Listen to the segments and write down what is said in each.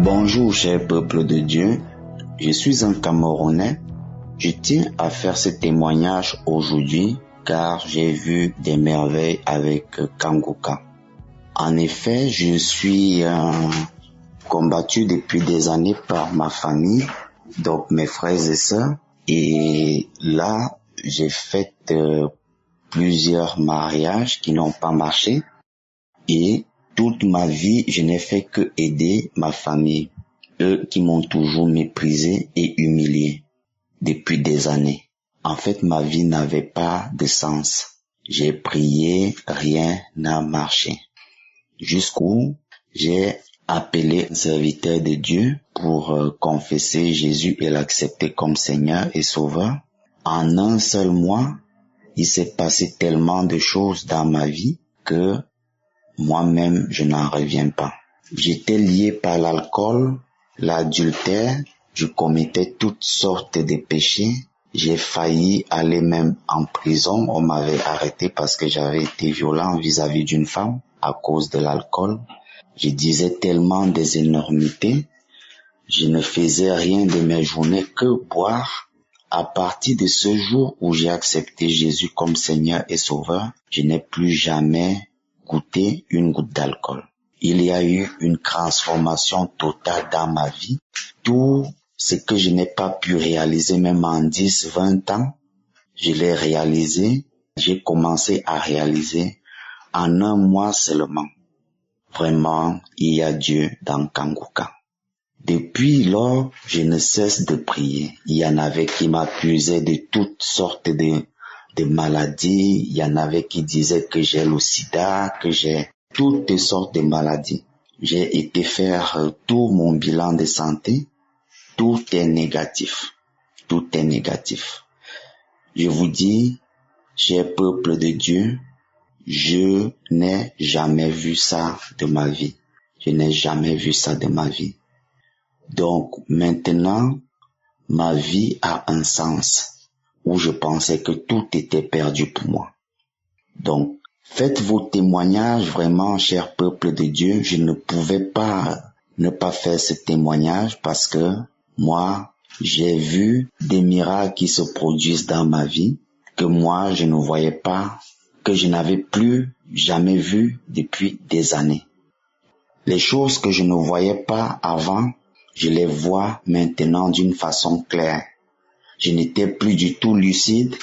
Bonjour cher peuple de Dieu, je suis un Camerounais. Je tiens à faire ce témoignage aujourd'hui car j'ai vu des merveilles avec Kanguka. En effet, je suis combattu depuis des années par ma famille, donc mes frères et sœurs. Et là, j'ai fait plusieurs mariages qui n'ont pas marché. Et toute ma vie, je n'ai fait que aider ma famille, eux qui m'ont toujours méprisé et humilié depuis des années. En fait, ma vie n'avait pas de sens. J'ai prié, rien n'a marché. Jusqu'où j'ai appelé un serviteur de Dieu pour confesser Jésus et l'accepter comme Seigneur et Sauveur. En un seul mois, il s'est passé tellement de choses dans ma vie que moi-même, je n'en reviens pas. J'étais lié par l'alcool, l'adultère, je commettais toutes sortes de péchés. J'ai failli aller même en prison. On m'avait arrêté parce que j'avais été violent vis-à-vis d'une femme à cause de l'alcool. Je disais tellement des énormités. Je ne faisais rien de mes journées que boire. À partir de ce jour où j'ai accepté Jésus comme Seigneur et Sauveur, je n'ai plus jamais goûté une goutte d'alcool. Il y a eu une transformation totale dans ma vie. Tout ce que je n'ai pas pu réaliser même en 10, 20 ans, je l'ai réalisé. J'ai commencé à réaliser en un mois seulement. Vraiment, il y a Dieu dans Kanguka. Depuis lors, je ne cesse de prier. Il y en avait qui m'accusaient de toutes sortes de maladies. Il y en avait qui disaient que j'ai le sida, que j'ai toutes sortes de maladies. J'ai été faire tout mon bilan de santé. Tout est négatif. Tout est négatif. Je vous dis, cher peuple de Dieu, je n'ai jamais vu ça de ma vie. Je n'ai jamais vu ça de ma vie. Donc maintenant, ma vie a un sens où je pensais que tout était perdu pour moi. Donc, faites vos témoignages vraiment, cher peuple de Dieu. Je ne pouvais pas ne pas faire ce témoignage parce que moi, j'ai vu des miracles qui se produisent dans ma vie que moi, je ne voyais pas, que je n'avais plus jamais vu depuis des années. Les choses que je ne voyais pas avant, je les vois maintenant d'une façon claire. Je n'étais plus du tout lucide.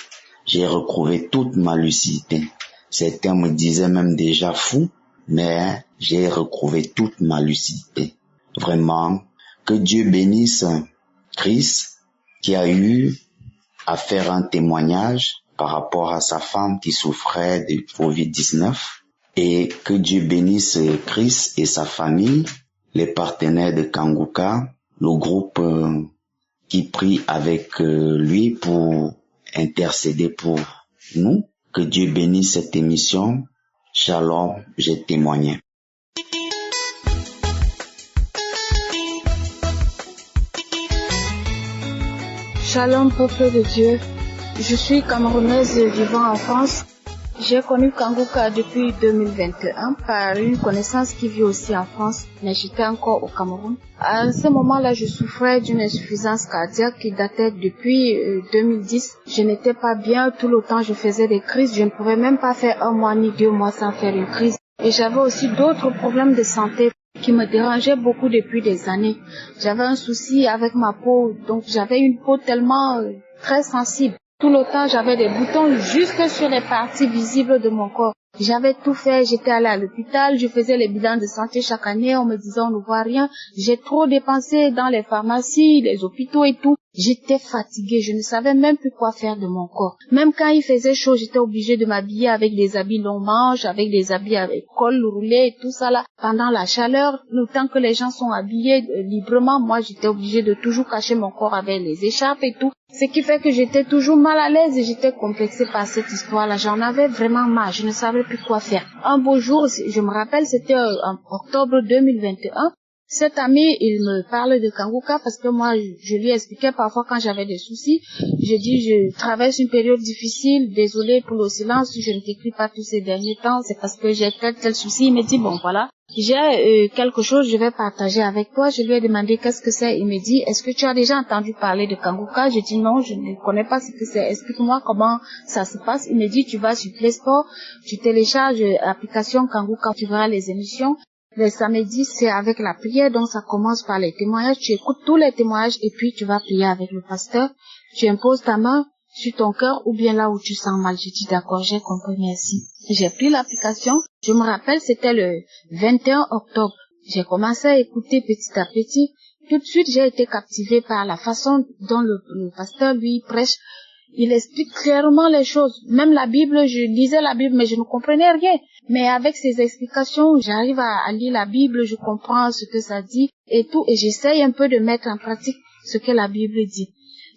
J'ai retrouvé toute ma lucidité. Certains me disaient même déjà fou, mais j'ai retrouvé toute ma lucidité. Vraiment, que Dieu bénisse Chris qui a eu à faire un témoignage par rapport à sa femme qui souffrait de Covid-19 et que Dieu bénisse Chris et sa famille, les partenaires de Kanguka, le groupe qui prie avec lui pour intercéder pour nous. Que Dieu bénisse cette émission. Shalom, j'ai témoigné. Shalom, peuple de Dieu. Je suis camerounaise vivant en France. J'ai connu Kanguka depuis 2021 par une connaissance qui vit aussi en France, mais j'étais encore au Cameroun. À ce moment-là, je souffrais d'une insuffisance cardiaque qui datait depuis 2010. Je n'étais pas bien, tout le temps je faisais des crises. Je ne pouvais même pas faire 1 mois ni 2 mois sans faire une crise. Et j'avais aussi d'autres problèmes de santé qui me dérangeaient beaucoup depuis des années. J'avais un souci avec ma peau, donc j'avais une peau tellement très sensible. Tout le temps, j'avais des boutons jusque sur les parties visibles de mon corps. J'avais tout fait, j'étais allée à l'hôpital, je faisais les bilans de santé chaque année, on me disait on ne voit rien. J'ai trop dépensé dans les pharmacies, les hôpitaux et tout. J'étais fatiguée, je ne savais même plus quoi faire de mon corps. Même quand il faisait chaud, j'étais obligée de m'habiller avec des habits longs manches, avec des habits avec col roulé et tout ça là. Pendant la chaleur, le temps que les gens sont habillés librement, moi j'étais obligée de toujours cacher mon corps avec les écharpes et tout. Ce qui fait que j'étais toujours mal à l'aise et j'étais complexée par cette histoire-là. J'en avais vraiment marre, je ne savais plus quoi faire. Un beau jour, je me rappelle, c'était en octobre 2021. Cet ami, il me parle de Kanguka parce que moi, je lui expliquais parfois quand j'avais des soucis. Je dis, je traverse une période difficile, désolé pour le silence, je ne t'écris pas tous ces derniers temps, c'est parce que j'ai tel souci. Il me dit, bon voilà, j'ai quelque chose, je vais partager avec toi. Je lui ai demandé qu'est-ce que c'est. Il me dit, est-ce que tu as déjà entendu parler de Kanguka? Je dis non, je ne connais pas ce que c'est. Explique-moi comment ça se passe. Il me dit, tu vas sur Play Store, tu télécharges l'application Kanguka, tu verras les émissions. Les samedis, c'est avec la prière, donc ça commence par les témoignages. Tu écoutes tous les témoignages et puis tu vas prier avec le pasteur. Tu imposes ta main sur ton cœur ou bien là où tu sens mal. Je dis d'accord, j'ai compris, merci. J'ai pris l'application. Je me rappelle, c'était le 21 octobre. J'ai commencé à écouter petit à petit. Tout de suite, j'ai été captivée par la façon dont le pasteur lui prêche. Il explique clairement les choses. Même la Bible, je lisais la Bible, mais je ne comprenais rien. Mais avec ses explications, j'arrive à lire la Bible, je comprends ce que ça dit et tout. Et j'essaye un peu de mettre en pratique ce que la Bible dit.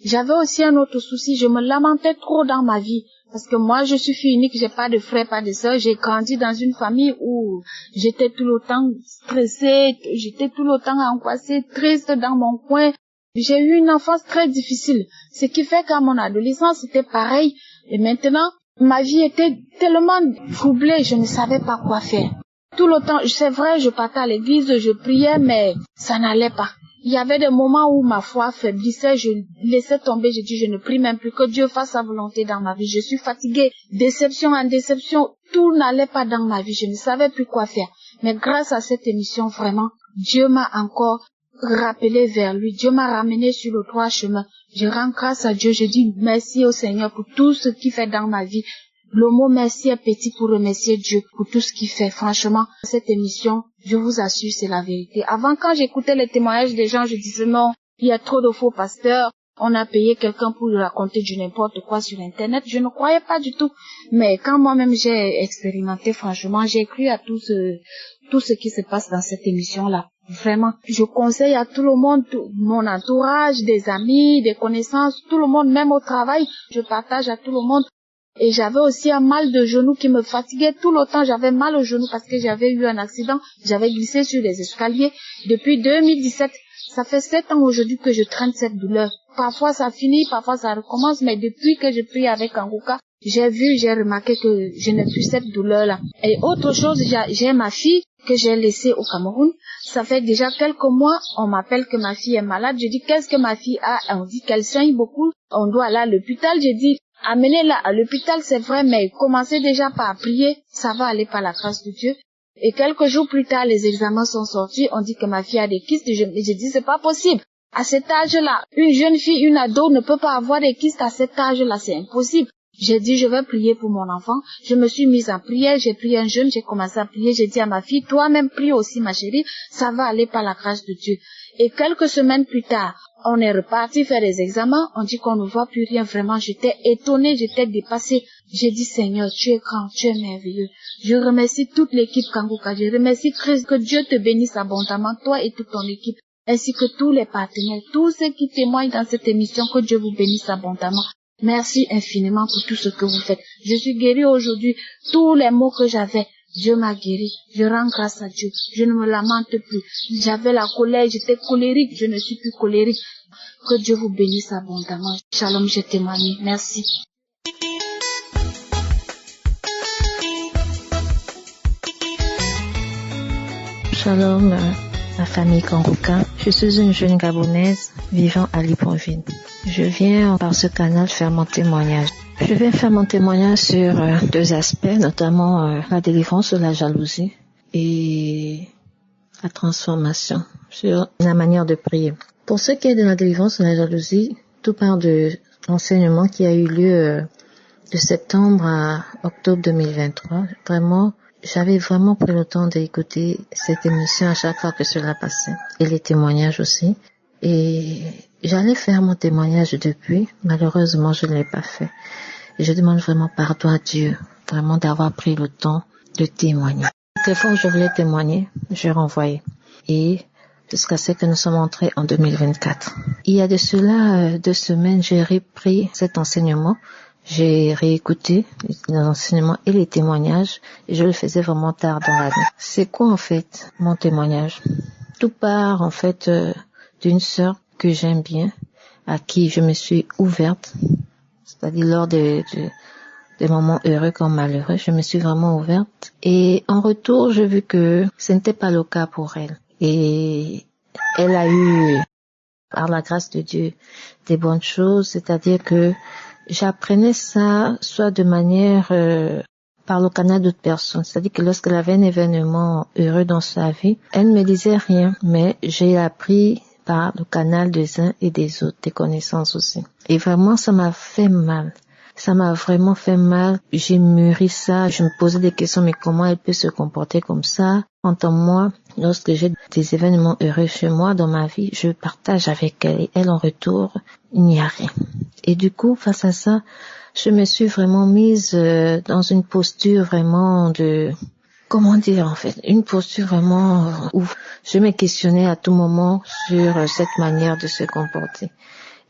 J'avais aussi un autre souci, je me lamentais trop dans ma vie. Parce que moi, je suis fille unique, j'ai pas de frères, pas de sœurs. J'ai grandi dans une famille où j'étais tout le temps stressée, j'étais tout le temps angoissée, triste dans mon coin. J'ai eu une enfance très difficile, ce qui fait qu'à mon adolescence, c'était pareil. Et maintenant, ma vie était tellement troublée, je ne savais pas quoi faire. Tout le temps, c'est vrai, je partais à l'église, je priais, mais ça n'allait pas. Il y avait des moments où ma foi faiblissait, je laissais tomber, je dis, je ne prie même plus, que Dieu fasse sa volonté dans ma vie. Je suis fatiguée, déception en déception, tout n'allait pas dans ma vie, je ne savais plus quoi faire. Mais grâce à cette émission, vraiment, Dieu m'a encore rappelé vers lui. Dieu m'a ramené sur le droit chemin. Je rends grâce à Dieu. Je dis merci au Seigneur pour tout ce qu'il fait dans ma vie. Le mot merci est petit pour remercier Dieu pour tout ce qu'il fait. Franchement, cette émission, je vous assure, c'est la vérité. Avant, quand j'écoutais les témoignages des gens, je disais non, il y a trop de faux pasteurs. On a payé quelqu'un pour raconter du n'importe quoi sur Internet. Je ne croyais pas du tout. Mais quand moi-même j'ai expérimenté, franchement, j'ai cru à tout ce qui se passe dans cette émission-là. Vraiment, je conseille à tout le monde, mon entourage, des amis, des connaissances, tout le monde, même au travail, je partage à tout le monde. Et j'avais aussi un mal de genou qui me fatiguait tout le temps. J'avais mal au genou parce que j'avais eu un accident. J'avais glissé sur les escaliers. Depuis 2017, ça fait 7 ans aujourd'hui que je traîne cette douleur. Parfois ça finit, parfois ça recommence, mais depuis que je prie avec Kanguka, j'ai remarqué que je n'ai plus cette douleur-là. Et autre chose, j'ai ma fille que j'ai laissée au Cameroun. Ça fait déjà quelques mois, on m'appelle que ma fille est malade. Je dis, qu'est-ce que ma fille a? On dit qu'elle saigne beaucoup. On doit aller à l'hôpital. Je dis, amenez-la à l'hôpital, c'est vrai, mais commencez déjà par prier. Ça va aller par la grâce de Dieu. Et quelques jours plus tard, les examens sont sortis. On dit que ma fille a des kystes. Je dis, c'est pas possible. À cet âge-là, une jeune fille, une ado ne peut pas avoir des kystes à cet âge-là. C'est impossible. J'ai dit, je vais prier pour mon enfant. Je me suis mise en prière, j'ai pris un jeûne, j'ai commencé à prier. J'ai dit à ma fille, toi-même prie aussi ma chérie, ça va aller par la grâce de Dieu. Et quelques semaines plus tard, on est reparti faire des examens, on dit qu'on ne voit plus rien. Vraiment, j'étais étonnée, j'étais dépassée. J'ai dit, Seigneur, tu es grand, tu es merveilleux. Je remercie toute l'équipe Kanguka, je remercie Christ, que Dieu te bénisse abondamment, toi et toute ton équipe, ainsi que tous les partenaires, tous ceux qui témoignent dans cette émission, que Dieu vous bénisse abondamment. Merci infiniment pour tout ce que vous faites. Je suis guérie aujourd'hui. Tous les maux que j'avais, Dieu m'a guéri. Je rends grâce à Dieu. Je ne me lamente plus. J'avais la colère, j'étais colérique. Je ne suis plus colérique. Que Dieu vous bénisse abondamment. Shalom, je témoigne. Merci. Shalom, la famille Kanguka. Je suis une jeune Gabonaise vivant à Libreville. Je viens par ce canal faire mon témoignage. Je viens faire mon témoignage sur 2 aspects, notamment la délivrance de la jalousie et la transformation, sur la manière de prier. Pour ce qui est de la délivrance de la jalousie, tout part de l'enseignement qui a eu lieu de septembre à octobre 2023. Vraiment, j'avais vraiment pris le temps d'écouter cette émission à chaque fois que cela passait, et les témoignages aussi. Et j'allais faire mon témoignage depuis, malheureusement je ne l'ai pas fait. Et je demande vraiment pardon à Dieu, vraiment d'avoir pris le temps de témoigner. Les fois où je voulais témoigner, je renvoyais. Et jusqu'à ce que nous sommes entrés en 2024. Il y a de cela 2 semaines, j'ai repris cet enseignement. J'ai réécouté les enseignements et les témoignages et je le faisais vraiment tard dans la nuit. C'est quoi en fait mon témoignage? Tout part en fait d'une sœur que j'aime bien, à qui je me suis ouverte, c'est-à-dire lors des moments heureux comme malheureux, je me suis vraiment ouverte. Et en retour, j'ai vu que ce n'était pas le cas pour elle. Et elle a eu, par la grâce de Dieu, des bonnes choses, c'est-à-dire que j'apprenais ça soit de manière par le canal d'autres personnes. C'est-à-dire que lorsqu'elle avait un événement heureux dans sa vie, elle ne me disait rien, mais j'ai appris par le canal des uns et des autres, des connaissances aussi. Et vraiment, ça m'a fait mal. Ça m'a vraiment fait mal. J'ai mûri ça. Je me posais des questions, mais comment elle peut se comporter comme ça? En moi, lorsque j'ai des événements heureux chez moi dans ma vie, je partage avec elle. Et elle, en retour, il n'y a rien. Et du coup, face à ça, je me suis vraiment mise dans une posture vraiment de... Comment dire en fait? Une posture vraiment où je me questionnais à tout moment sur cette manière de se comporter.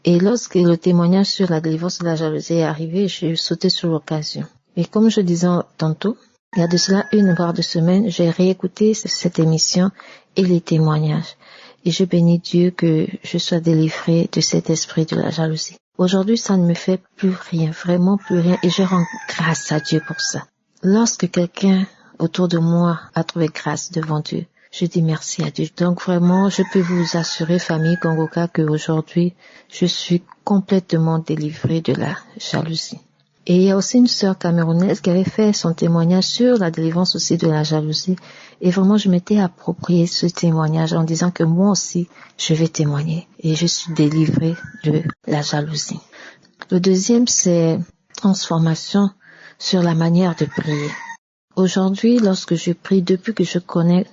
Et lorsque le témoignage sur la délivrance de la jalousie est arrivé, j'ai sauté sur l'occasion. Et comme je disais tantôt, il y a de cela 1 voire 2 semaines, j'ai réécouté cette émission et les témoignages. Et je bénis Dieu que je sois délivrée de cet esprit de la jalousie. Aujourd'hui, ça ne me fait plus rien, vraiment plus rien, et je rends grâce à Dieu pour ça. Lorsque quelqu'un autour de moi a trouvé grâce devant Dieu, je dis merci à Dieu. Donc vraiment, je peux vous assurer, famille Kongoka, qu'aujourd'hui, je suis complètement délivrée de la jalousie. Et il y a aussi une sœur camerounaise qui avait fait son témoignage sur la délivrance aussi de la jalousie. Et vraiment, je m'étais approprié ce témoignage en disant que moi aussi, je vais témoigner. Et je suis délivrée de la jalousie. Le deuxième, c'est transformation sur la manière de prier. Aujourd'hui, lorsque je prie, depuis que je connais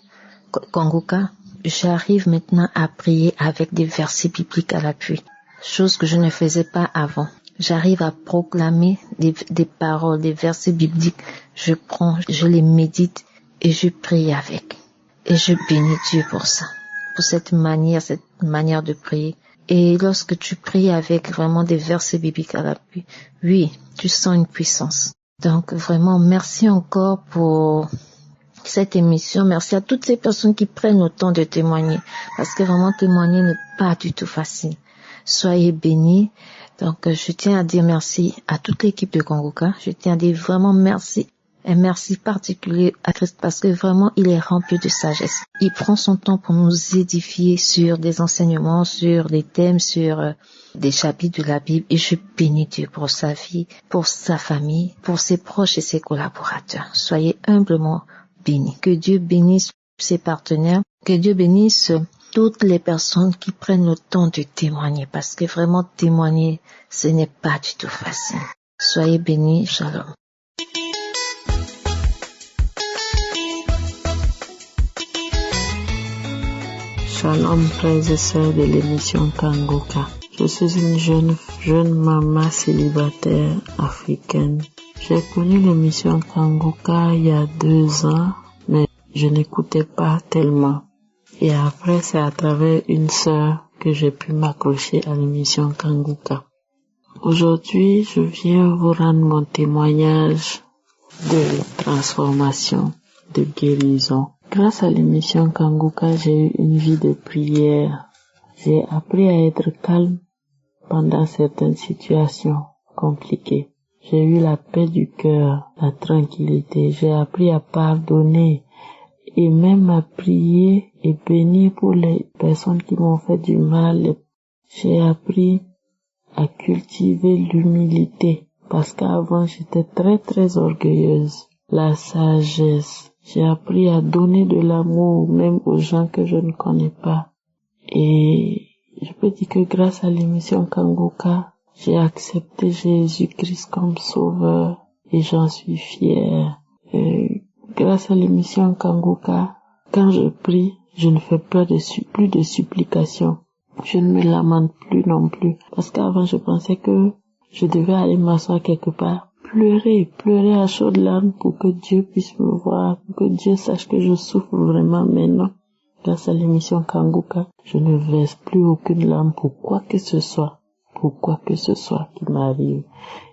Kongoka, j'arrive maintenant à prier avec des versets bibliques à l'appui, chose que je ne faisais pas avant. J'arrive à proclamer des paroles, des versets bibliques, je les médite et je prie avec. Et je bénis Dieu pour ça, pour cette manière de prier. Et lorsque tu pries avec vraiment des versets bibliques à l'appui, oui, tu sens une puissance. Donc vraiment, merci encore pour cette émission. Merci à toutes ces personnes qui prennent le temps de témoigner. Parce que vraiment, témoigner n'est pas du tout facile. Soyez bénis. Donc, je tiens à dire merci à toute l'équipe de Kongoka. Je tiens à dire vraiment merci. Un merci particulier à Christ parce que vraiment, il est rempli de sagesse. Il prend son temps pour nous édifier sur des enseignements, sur des thèmes, sur des chapitres de la Bible. Et je bénis Dieu pour sa vie, pour sa famille, pour ses proches et ses collaborateurs. Soyez humblement bénis. Que Dieu bénisse ses partenaires. Que Dieu bénisse toutes les personnes qui prennent le temps de témoigner. Parce que vraiment, témoigner, ce n'est pas du tout facile. Soyez bénis. Shalom. Shalom, frères et sœurs de l'émission Kongoka. Je suis une jeune maman célibataire africaine. J'ai connu l'émission Kongoka il y a 2 ans, mais je n'écoutais pas tellement. Et après, c'est à travers une sœur que j'ai pu m'accrocher à l'émission Kongoka. Aujourd'hui, je viens vous rendre mon témoignage de transformation, de guérison. Grâce à l'émission Kongoka, j'ai eu une vie de prière. J'ai appris à être calme pendant certaines situations compliquées. J'ai eu la paix du cœur, la tranquillité. J'ai appris à pardonner et même à prier et bénir pour les personnes qui m'ont fait du mal. J'ai appris à cultiver l'humilité parce qu'avant j'étais très orgueilleuse. La sagesse. J'ai appris à donner de l'amour même aux gens que je ne connais pas. Et je peux dire que grâce à l'émission Kongoka, j'ai accepté Jésus-Christ comme sauveur et j'en suis fière. Grâce à l'émission Kongoka, quand je prie, je ne fais plus de supplications. Je ne me lamente plus non plus. Parce qu'avant, je pensais que je devais aller m'asseoir quelque part. Pleurer à chaudes larmes pour que Dieu puisse me voir, pour que Dieu sache que je souffre vraiment maintenant. Grâce à l'émission Kongoka, je ne verse plus aucune larme pour quoi que ce soit qui m'arrive.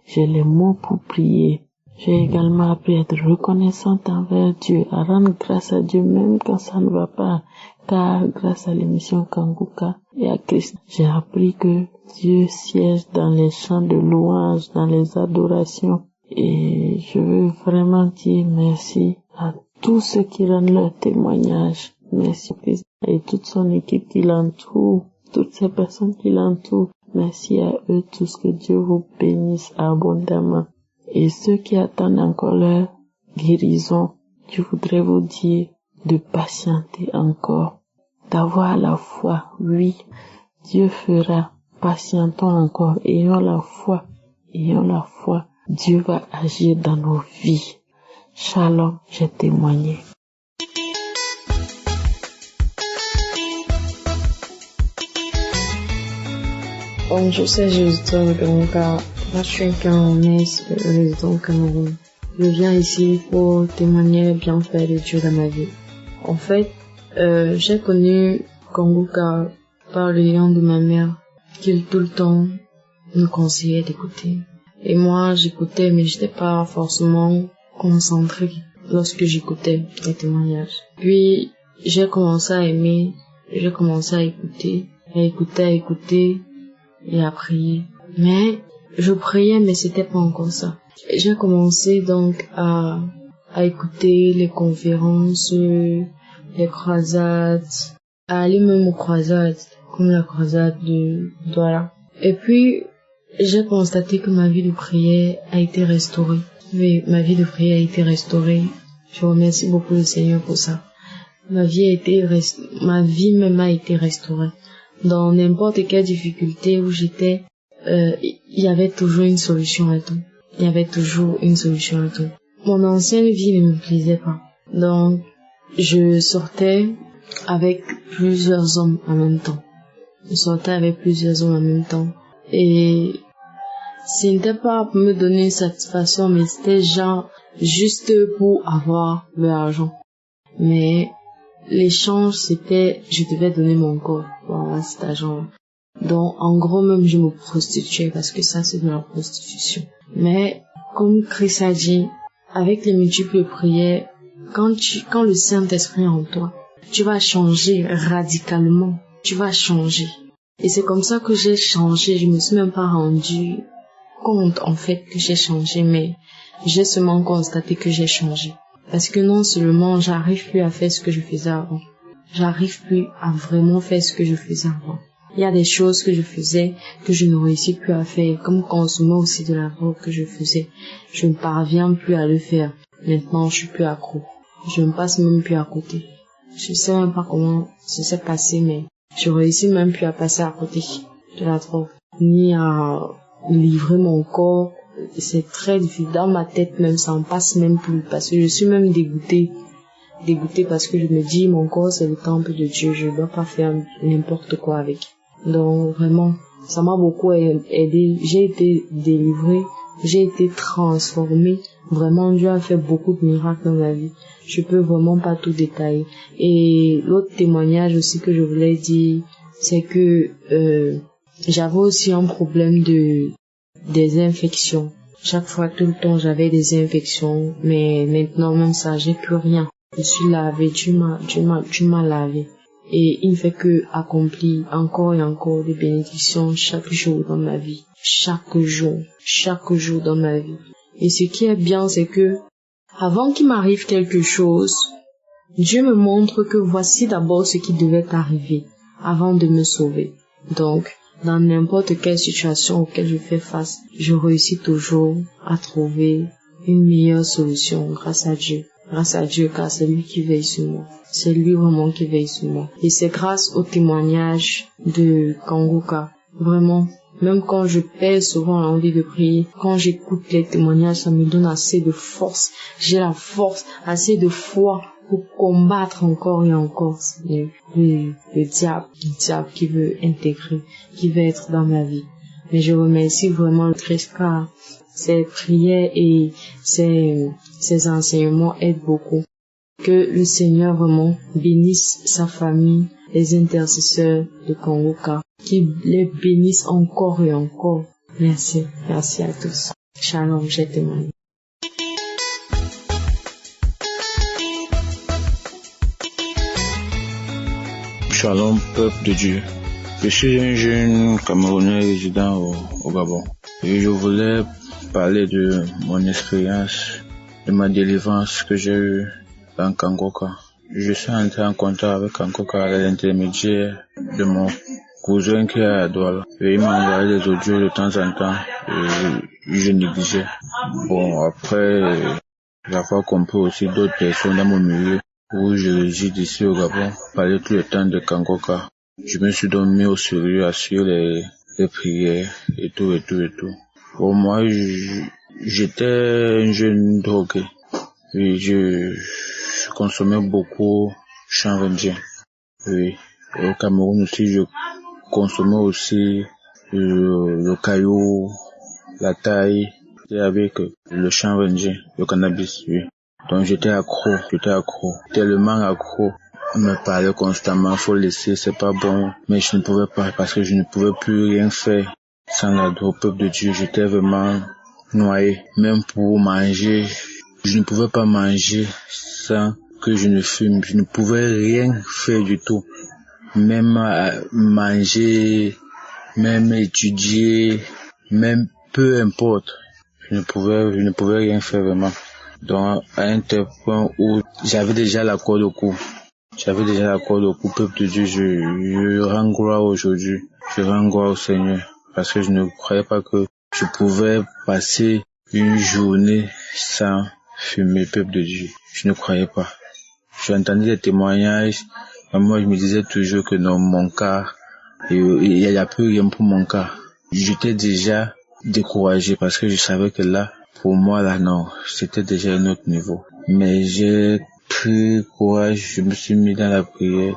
J'ai les mots pour prier, J'ai également appris à être reconnaissante envers Dieu, à rendre grâce à Dieu même quand ça ne va pas, car grâce à l'émission Kanguka et à Christ, j'ai appris que Dieu siège dans les chants de louange, dans les adorations. Et je veux vraiment dire merci à tous ceux qui rendent leur témoignage. Merci Christ et toute son équipe qui l'entoure, toutes ces personnes qui l'entourent. Merci à eux tous, que Dieu vous bénisse abondamment. Et ceux qui attendent encore leur guérison, je voudrais vous dire de patienter encore, d'avoir la foi. Oui, Dieu fera. Patientons encore, ayons la foi, Dieu va agir dans nos vies. Shalom, j'ai témoigné. Bonjour, c'est Justin de Kanguka. Moi, je suis camerounaise, résident au Cameroun. Je viens ici pour témoigner les bienfaits de Dieu dans ma vie. En fait, j'ai connu Kanguka par le lion de ma mère, qui tout le temps me conseillait d'écouter. Et moi, j'écoutais, mais j'étais pas forcément concentrée lorsque j'écoutais les témoignages. Puis, j'ai commencé à aimer, j'ai commencé à écouter et à prier. Mais je priais, mais c'était pas encore ça. J'ai commencé donc à écouter les conférences, les croisades, à aller même aux croisades, comme la croisade de Douala. Et puis, j'ai constaté que ma vie de prière a été restaurée. Oui, ma vie de prière a été restaurée. Je remercie beaucoup le Seigneur pour ça. Ma vie même a été restaurée. Dans n'importe quelle difficulté où j'étais, il y avait toujours une solution à tout. Mon ancienne vie ne me plaisait pas. Donc, je sortais avec plusieurs hommes en même temps. Et ce n'était pas pour me donner une satisfaction, mais c'était genre juste pour avoir de l'argent. Mais l'échange, c'était, je devais donner mon corps pour avoir cet argent. Donc, en gros, même, je me prostituais parce que ça, c'est de la prostitution. Mais, comme Christ a dit, avec les multiples prières, quand le Saint-Esprit est en toi, tu vas changer radicalement. Et c'est comme ça que j'ai changé. Je me suis même pas rendu compte, en fait, que j'ai changé, mais j'ai seulement constaté que j'ai changé. Parce que non seulement j'arrive plus à faire ce que je faisais avant, j'arrive plus à vraiment faire ce que je faisais avant. Il y a des choses que je faisais que je ne réussis plus à faire, comme consommer aussi de la drogue que je faisais. Je ne parviens plus à le faire. Maintenant, je suis plus accro. Je ne passe même plus à côté. Je sais même pas comment ça s'est passé, mais je réussis même plus à passer à côté de la drogue, ni à livrer mon corps. C'est très difficile. Dans ma tête même, ça en passe même plus, parce que je suis même dégoûtée parce que je me dis, mon corps c'est le temple de Dieu, je ne dois pas faire n'importe quoi avec. Donc vraiment, ça m'a beaucoup aidé. J'ai été délivrée, j'ai été transformée. Vraiment, Dieu a fait beaucoup de miracles dans ma vie. Je peux vraiment pas tout détailler. Et l'autre témoignage aussi que je voulais dire, c'est que j'avais aussi un problème des infections. Chaque fois, tout le temps, j'avais des infections, mais maintenant même ça, j'ai plus rien. Je suis lavée, tu m'as lavé. Et il ne fait que accomplir encore et encore des bénédictions chaque jour dans ma vie. Chaque jour dans ma vie. Et ce qui est bien, c'est que, avant qu'il m'arrive quelque chose, Dieu me montre que voici d'abord ce qui devait arriver, avant de me sauver. Donc, dans n'importe quelle situation auquel je fais face, je réussis toujours à trouver une meilleure solution grâce à Dieu. Grâce à Dieu, car c'est lui qui veille sur moi. C'est lui vraiment qui veille sur moi. Et c'est grâce au témoignage de Kanguka. Vraiment, même quand je perds souvent l'envie de prier, quand j'écoute les témoignages, ça me donne assez de force. J'ai la force, assez de foi pour combattre encore et encore le diable qui veut intégrer, qui veut être dans ma vie. Mais je remercie vraiment le Christ, car ses prières et ses enseignements aident beaucoup. Que le Seigneur vraiment bénisse sa famille, les intercesseurs de Kanguka, qui les bénissent encore et encore. Merci à tous. Shalom, j'ai témoigné. Shalom, peuple de Dieu. Je suis un jeune Camerounais résident au Gabon. Et je voulais parler de mon expérience, de ma délivrance que j'ai eue dans Kangoka. Je suis entré en contact avec Kangoka à l'intermédiaire de mon cousin qui est à Douala. Et il m'a envoyé des audios de temps en temps et je négligeais. Bon, après, j'avais compris aussi d'autres personnes dans mon milieu où je réside ici au Gabon parlaient tout le temps de Kangoka. Je me suis donc mis au sérieux à suivre les prières et tout. Bon, moi, j'étais un jeune drogué. Et je consommais beaucoup chanvre indien. Oui. Et au Cameroun aussi, je consommais aussi le caillou, la taille, et avec le chanvre indien, le cannabis, oui. Donc j'étais accro, tellement accro. On me parlait constamment, faut laisser, c'est pas bon. Mais je ne pouvais pas parce que je ne pouvais plus rien faire sans la drogue, peuple de Dieu. J'étais vraiment noyé. Même pour manger, je ne pouvais pas manger sans que je ne fume. Je ne pouvais rien faire du tout. Même manger, même étudier, même peu importe. Je ne pouvais rien faire vraiment. Donc, à un tel point où j'avais déjà la corde au cou. Peuple de Dieu, je rends gloire aujourd'hui. Je rends gloire au Seigneur. Parce que je ne croyais pas que je pouvais passer une journée sans fumer, peuple de Dieu. Je ne croyais pas. J'entendais des témoignages. Et moi, je me disais toujours que dans mon cas, il y a plus rien pour mon cas. J'étais déjà découragé parce que je savais que là, pour moi, là, non, c'était déjà un autre niveau. Mais j'ai pris courage, je me suis mis dans la prière,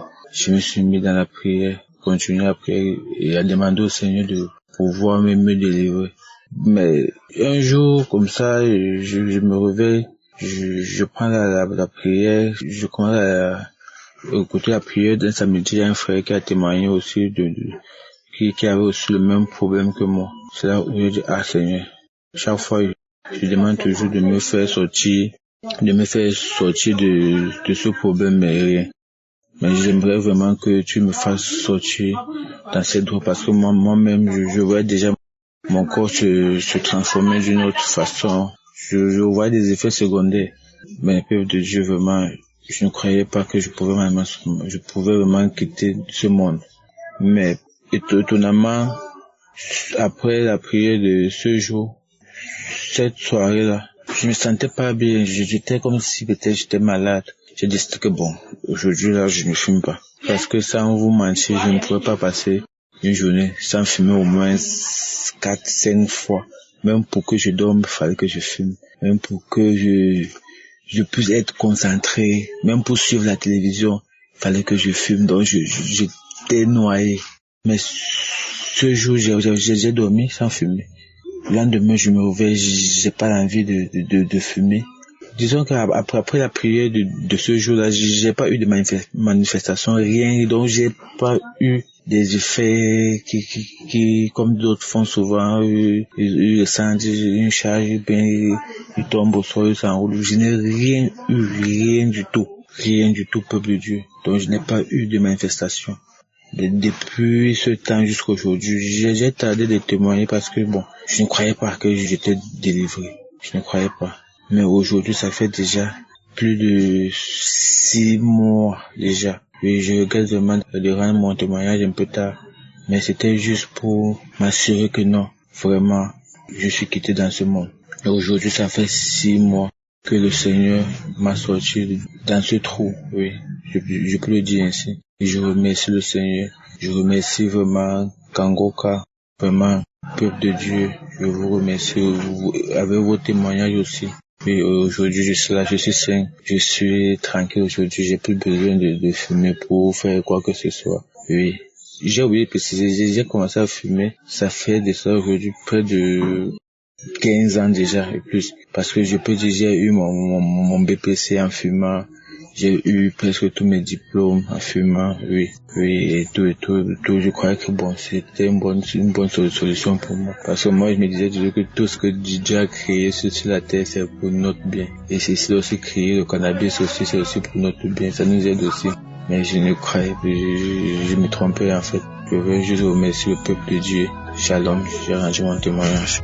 continuer à prier et à demander au Seigneur de pouvoir me délivrer. Mais un jour, comme ça, je me réveille, je prends la prière, je commence à écouter la prière d'un samedi. Il y a un frère qui a témoigné aussi qui avait aussi le même problème que moi. C'est là où je dis, Seigneur, chaque fois, je demande toujours de me faire sortir de ce problème, mais rien. Mais j'aimerais vraiment que tu me fasses sortir dans cette drogue parce que moi-même, je vois déjà mon corps se transformer d'une autre façon. Je vois des effets secondaires. Mais peuple de Dieu, vraiment, je ne croyais pas que je pouvais vraiment quitter ce monde. Mais étonnamment, après la prière de ce jour, cette soirée-là, je me sentais pas bien. J'étais comme si peut-être j'étais malade. J'ai décidé que bon, aujourd'hui là, je ne fume pas. Parce que sans vous mentir, je ne pouvais pas passer une journée sans fumer au moins 4-5 fois. Même pour que je dorme, il fallait que je fume. Même pour que je puisse être concentré. Même pour suivre la télévision, il fallait que je fume. Donc j'étais noyé. Mais ce jour, j'ai dormi sans fumer. Le lendemain, je me réveille, j'ai pas l'envie de fumer. Disons qu'après la prière de ce jour-là, j'ai pas eu de manifestation, rien, donc j'ai pas eu des effets qui comme d'autres font souvent, ils sentent une charge, bien, ils tombent au sol, ils s'enroulent. Je n'ai rien du tout, peuple de Dieu. Donc je n'ai pas eu de manifestation. Depuis ce temps jusqu'à aujourd'hui, j'ai tardé de témoigner parce que bon, je ne croyais pas que j'étais délivré. Je ne croyais pas. Mais aujourd'hui, ça fait déjà plus de 6 mois déjà. Et je regrette vraiment de rendre mon témoignage un peu tard. Mais c'était juste pour m'assurer que non, vraiment, je suis quitté dans ce monde. Et aujourd'hui, ça fait 6 mois que le Seigneur m'a sorti dans ce trou. Oui, je peux le dire ainsi. Et je remercie le Seigneur. Je remercie vraiment Kangoka, vraiment, peuple de Dieu. Je vous remercie avec vos témoignages aussi. Et aujourd'hui, je suis là, je suis sain, je suis tranquille aujourd'hui. J'ai plus besoin de fumer pour faire quoi que ce soit. Oui. J'ai oublié de préciser, j'ai commencé à fumer. Ça fait de ça aujourd'hui près de 15 ans déjà et plus. Parce que je peux dire, j'ai eu mon BPC en fumant. J'ai eu presque tous mes diplômes en fumant, oui, et tout. Je croyais que bon, c'était une bonne solution pour moi. Parce que moi, je me disais toujours que tout ce que Dieu a créé sur la terre, c'est pour notre bien. Et c'est aussi créé, le cannabis aussi, c'est aussi pour notre bien. Ça nous aide aussi Mais je ne croyais plus, je me trompais en fait. Je veux juste remercier le peuple de Dieu. Shalom, j'ai rendu mon témoignage.